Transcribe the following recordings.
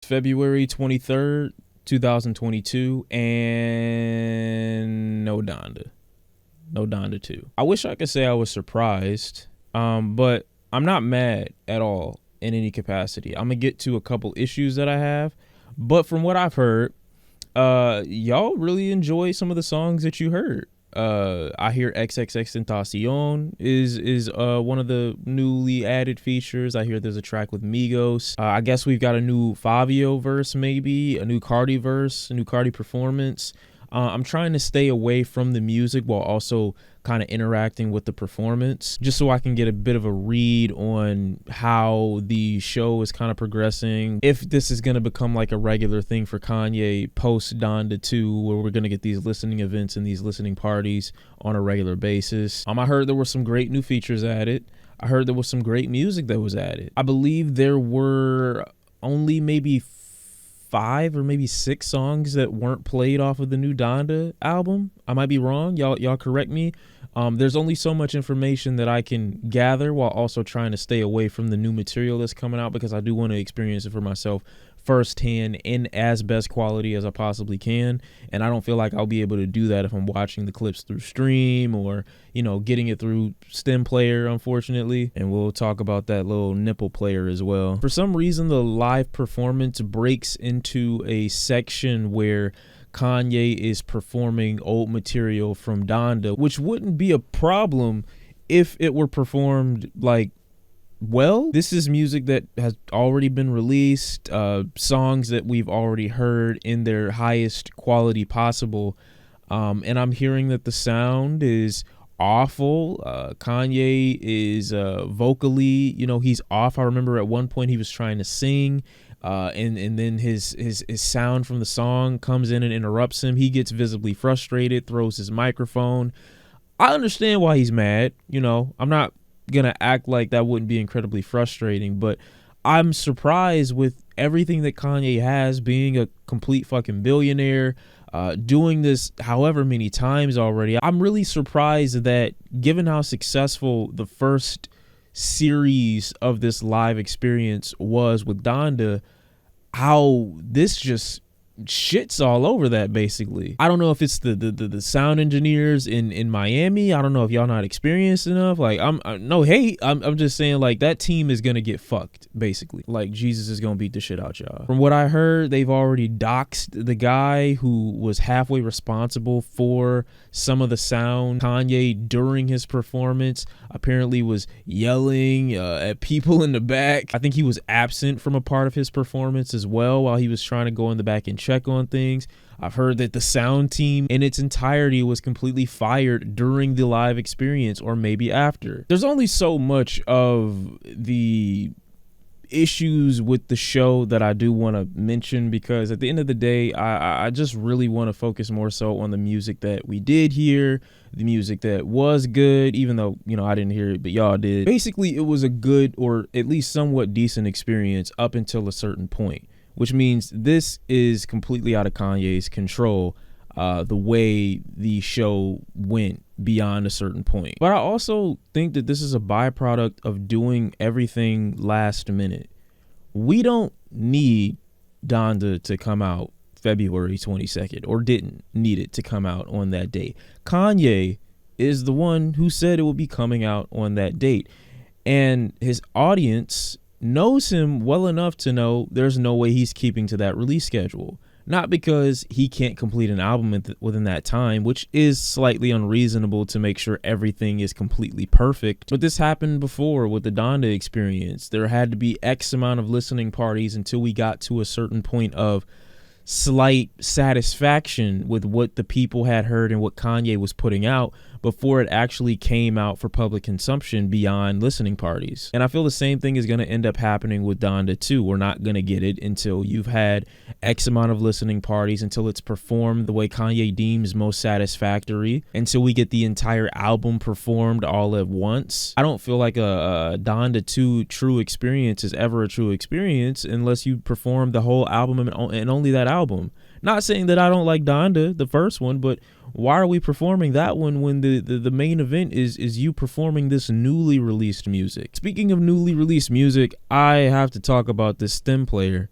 February 23rd, 2022, and no Donda. No Donda 2. I wish I could say I was surprised, but I'm not mad at all in any capacity. I'm going to get to a couple issues that I have, but from what I've heard, y'all really enjoy some of the songs that you heard. I hear XXXTentacion is one of the newly added features. I hear there's a track with Migos. I guess we've got a new Fabio verse, maybe a new Cardi verse, a new Cardi performance. I'm trying to stay away from the music while also kind of interacting with the performance, just so I can get a bit of a read on how the show is kind of progressing. If this is going to become like a regular thing for Kanye post Donda 2, where we're going to get these listening events and these listening parties on a regular basis. I heard there were some great new features added. I heard there was some great music that was added. I believe there were only maybe 5 or maybe 6 songs that weren't played off of the new Donda album. I might be wrong. Y'all correct me. There's only so much information that I can gather while also trying to stay away from the new material that's coming out, because I do want to experience it for myself firsthand in as best quality as I possibly can. And I don't feel like I'll be able to do that if I'm watching the clips through stream or, getting it through stem player, unfortunately. And we'll talk about that little nipple player as well. For some reason, the live performance breaks into a section where Kanye is performing old material from Donda, which wouldn't be a problem if it were performed well. This is music that has already been released, songs that we've already heard in their highest quality possible, and I'm hearing that the sound is awful. Kanye is vocally, he's off. I remember at one point he was trying to sing, and then his sound from the song comes in and interrupts him. He gets visibly frustrated, throws his microphone. I understand why he's mad. I'm not gonna act like that wouldn't be incredibly frustrating, but I'm surprised with everything that Kanye has, being a complete fucking billionaire, doing this however many times already. I'm really surprised that, given how successful the first series of this live experience was with Donda, how this just shits all over that, basically. I don't know if it's the sound engineers in Miami. I don't know if y'all not experienced enough. I'm no hate. I'm just saying, that team is gonna get fucked, basically. Jesus is gonna beat the shit out y'all. From what I heard, they've already doxed the guy who was halfway responsible for some of the sound. Kanye, during his performance, apparently was yelling at people in the back. I think he was absent from a part of his performance as well while he was trying to go in the back and check on things. I've heard that the sound team in its entirety was completely fired during the live experience, or maybe after. There's only so much of the issues with the show that I do want to mention, because at the end of the day, I just really want to focus more so on the music that we did hear, the music that was good, even though, I didn't hear it, but y'all did. Basically, it was a good, or at least somewhat decent experience up until a certain point, which means this is completely out of Kanye's control, the way the show went beyond a certain point. But I also think that this is a byproduct of doing everything last minute. We don't need Donda to come out February 22nd, or didn't need it to come out on that date. Kanye is the one who said it would be coming out on that date, and his audience knows him well enough to know there's no way he's keeping to that release schedule. Not because he can't complete an album within that time, which is slightly unreasonable to make sure everything is completely perfect. But this happened before with the Donda experience. There had to be X amount of listening parties until we got to a certain point of slight satisfaction with what the people had heard and what Kanye was putting out before it actually came out for public consumption beyond listening parties. And I feel the same thing is going to end up happening with Donda 2. We're not going to get it until you've had X amount of listening parties, until it's performed the way Kanye deems most satisfactory, until we get the entire album performed all at once. I don't feel like a Donda 2 true experience is ever a true experience unless you perform the whole album and only that album. Not saying that I don't like Donda, the first one, but why are we performing that one when the main event is you performing this newly released music? Speaking of newly released music, I have to talk about this stem player.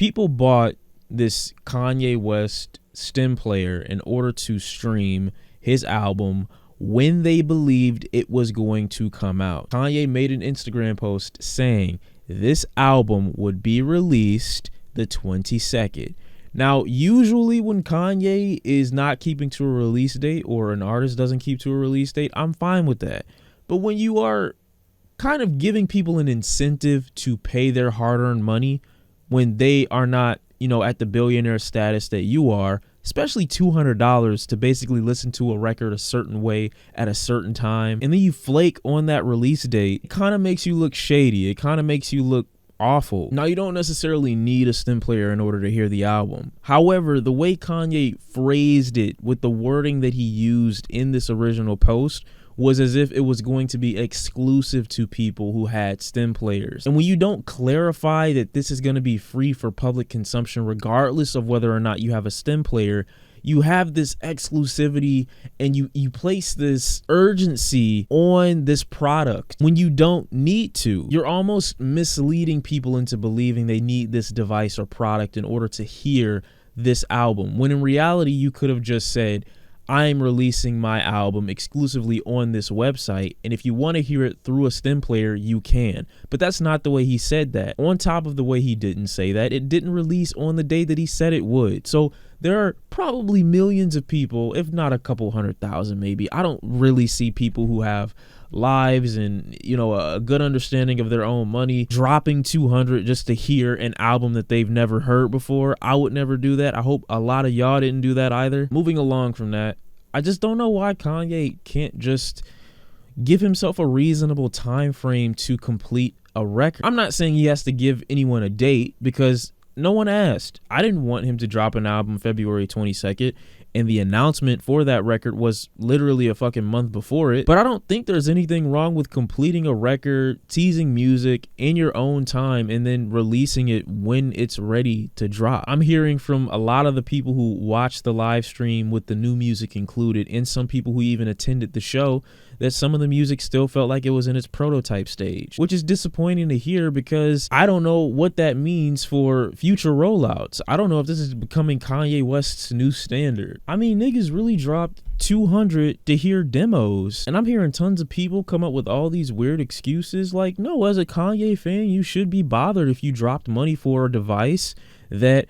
People bought this Kanye West stem player in order to stream his album when they believed it was going to come out. Kanye made an Instagram post saying this album would be released the 22nd. Now, usually when Kanye is not keeping to a release date, or an artist doesn't keep to a release date, I'm fine with that. But when you are kind of giving people an incentive to pay their hard-earned money when they are not, at the billionaire status that you are, especially $200 to basically listen to a record a certain way at a certain time, and then you flake on that release date, it kind of makes you look shady. It kind of makes you look awful. Now, you don't necessarily need a stem player in order to hear the album. However, the way Kanye phrased it with the wording that he used in this original post was as if it was going to be exclusive to people who had stem players. And when you don't clarify that this is going to be free for public consumption, regardless of whether or not you have a stem player, you have this exclusivity and you place this urgency on this product when you don't need to. You're almost misleading people into believing they need this device or product in order to hear this album, when in reality you could have just said, I'm releasing my album exclusively on this website, and if you want to hear it through a stem player, you can. But that's not the way he said that. On top of the way he didn't say that, it didn't release on the day that he said it would. So there are probably millions of people, if not a couple 100,000 maybe. I don't really see people who have lives and a good understanding of their own money dropping $200 just to hear an album that they've never heard before. I would never do that. I hope a lot of y'all didn't do that either. Moving along from that, I just don't know why Kanye can't just give himself a reasonable time frame to complete a record. I'm not saying he has to give anyone a date, because no one asked. I didn't want him to drop an album February 22nd, and the announcement for that record was literally a fucking month before it. But I don't think there's anything wrong with completing a record, teasing music in your own time, and then releasing it when it's ready to drop. I'm hearing from a lot of the people who watched the live stream with the new music included, and some people who even attended the show, that some of the music still felt like it was in its prototype stage, which is disappointing to hear, because I don't know what that means for future rollouts. I don't know if this is becoming Kanye West's new standard. I mean, niggas really dropped $200 to hear demos, and I'm hearing tons of people come up with all these weird excuses like, no, as a Kanye fan, you should be bothered if you dropped money for a device that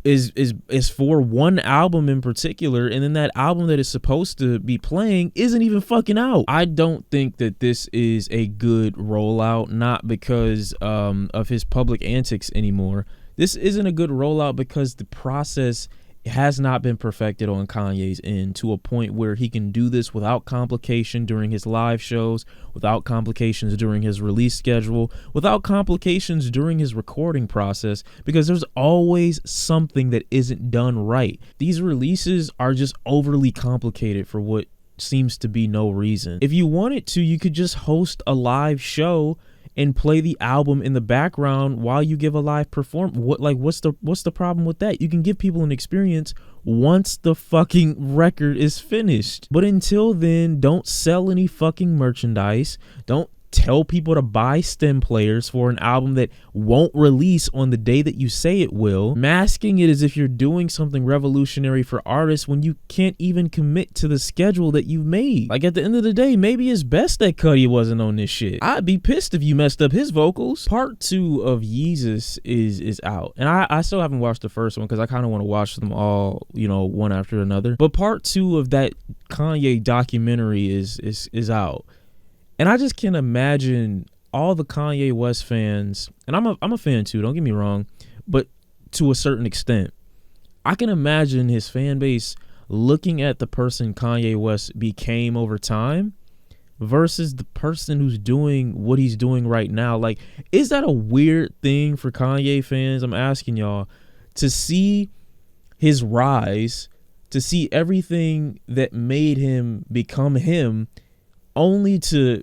is for one album in particular, and then that album that is supposed to be playing isn't even fucking out. I don't think that this is a good rollout, not because of his public antics anymore. This isn't a good rollout because the process has not been perfected on Kanye's end to a point where he can do this without complication during his live shows, without complications during his release schedule, without complications during his recording process, because there's always something that isn't done right. These releases are just overly complicated for what seems to be no reason. If you wanted to, you could just host a live show and play the album in the background while you give a live performance. What's the problem with that? You can give people an experience once the fucking record is finished. But until then, don't sell any fucking merchandise. Don't tell people to buy stem players for an album that won't release on the day that you say it will, masking it as if you're doing something revolutionary for artists when you can't even commit to the schedule that you've made. Like, at the end of the day, maybe it's best that Cudi wasn't on this shit. I'd be pissed if you messed up his vocals. Part 2 of Yeezus is out, and I still haven't watched the first one because I kind of want to watch them all, one after another. But part 2 of that Kanye documentary is out. And I just can't imagine all the Kanye West fans, and I'm a fan too, don't get me wrong, but to a certain extent, I can imagine his fan base looking at the person Kanye West became over time versus the person who's doing what he's doing right now. Like, is that a weird thing for Kanye fans? I'm asking y'all, to see his rise, to see everything that made him become him, only to,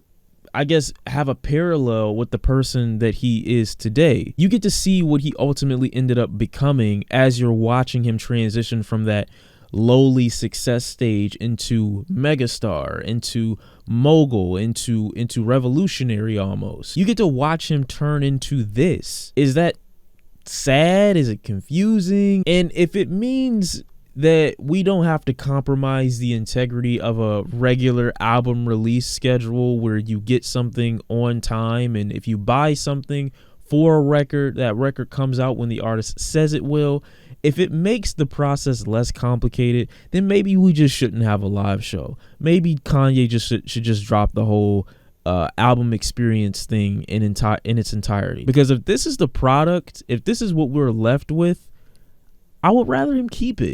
I guess, have a parallel with the person that he is today. You get to see what he ultimately ended up becoming as you're watching him transition from that lowly success stage into megastar, into mogul, into revolutionary almost. You get to watch him turn into this. Is that sad? Is it confusing? And if it means that we don't have to compromise the integrity of a regular album release schedule where you get something on time, and if you buy something for a record, that record comes out when the artist says it will, if it makes the process less complicated, then maybe we just shouldn't have a live show. Maybe Kanye just should just drop the whole album experience thing in its entirety. Because if this is the product, if this is what we're left with, I would rather him keep it.